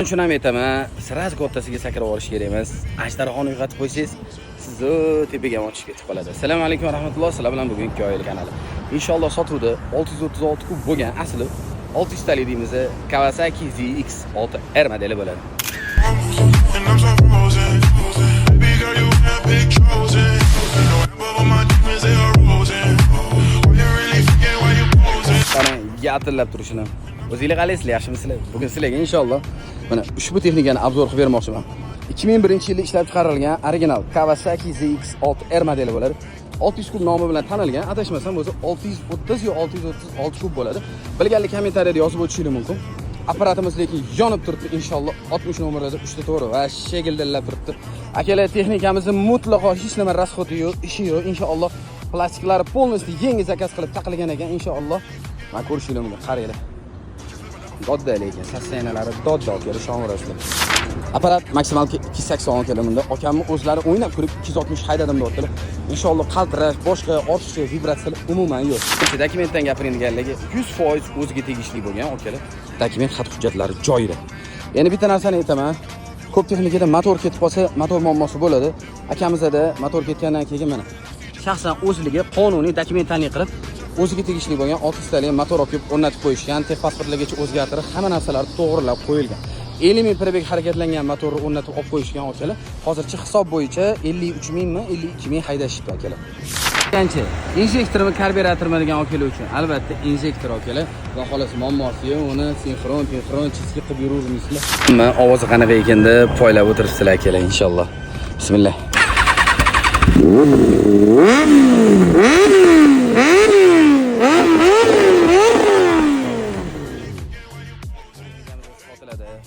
Shuni ham aytaman, siraj o'rtasiga sakrab olish kerak emas. Ajdarxonni uyg'otib qo'ysangiz, sizni tepaga otishga ketib qoladi. Assalomu alaykum va rahmatulloh. Sizlar bilan bugun Koyil kanali. Inshaalloh sotuvda 636 kub bo'lgan asli 600 talik deymiz, Kawasaki ZX-6R modeli bo'ladi. Qarang, yatillab turishini. O'zingizlar qalaysizlar, yaxshimisizlar? Bugun sizlarga inshaalloh mana ushbu texnikani obzor qilib bermoqchiman. 2001-yilda ishlab chiqarilgan original Kawasaki ZX-6R modeli bo'ladi. 600 kub nomi bilan tanilgan, adashmasam o'zi 630 yo 636 kub bo'ladi. Bilganlik kommentariyada yozib o'tishingiz mumkin. Apparatimiz lekin yonib turibdi, inshaalloh 60 nomerda 3 ta to'g'ri va shegildillab turibdi. Akalar, texnikamizni mutlaqo hech nima rasxoti yo'q, ishi yo'q. Inshaalloh plastiklari polностью yangi zakaz qilib taqilgan ekan, inshaalloh. Mana ko'rishingiz mumkin, qaranglar. Dodda lekin sassanalari dodda kelib shomurasizlar. Apparat maksimal 280 keladi. Akamni o'zlari o'ynab ko'rib 260 haydadim deyaptilar. Inshaalloh qaltirash, boshqa ortiqcha vibratsiyalar umuman yo'q. Dokumentdan gapiradiganligi 100% o'ziga tegishli bo'lgan, okalar. Dokument xat hujjatlari joyida. Yana bitta narsani aytaman. Ko'p texnikada motor ketib qolsa, motor muammosi bo'ladi. Akamizda motor ketgandan keyin mana shaxsan o'zligi qonuniy dokumentlarni qilib o'ziga tegishli bo'lgan 600 talik motor olib o'rnatib qo'yishgan, texpasportlargacha o'zgartirib, hamma narsalar to'g'rilab qo'yilgan. 50 ming probeg harakatlangan motorni o'rnatib olib qo'yishgan akalar. Hozircha hisob bo'yicha 53 mingmi, 52 ming haydashibdi akalar. Qancha? Injektormi, karburatormi degan akalar uchun albatta injektor akalar. Va xolos muammosi yo'q, uni sinxron chiski qilib yuravermaysizlar. Men ovozi qanaqa ekan deb poylab o'tiribsizlar akalar inshaalloh. Bismillah.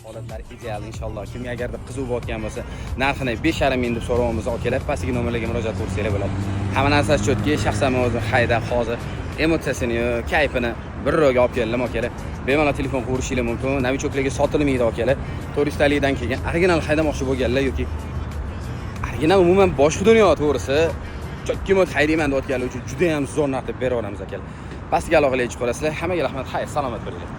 Holatlar ideal inshaalloh. Kimga agarda qiziq bo'layotgan bo'lsa, narxini 5,5 ming deb so'raymiz akalar. Pastki nomerlarga murojaat qilsanglar bo'ladi. Hamma narsasi chotki, shaxsan men o'zim hayda hozir emotsiyasini, kayfini bir ro'yga olib keldim akalar. Bemalol telefon qilishingiz mumkin. Novichoklarga sotilmaydi akalar. 400 talikdan keyin original haydamoqchi bo'lganlar yoki original umuman boshqa dunyo to'g'risi chokkimot haydayman deyotganlar uchun juda ham zo'r narx deb beraveramiz akalar. Pastga aloqaga chiqib qolasizlar. Hammaga rahmat, xayr, salomat bo'linglar.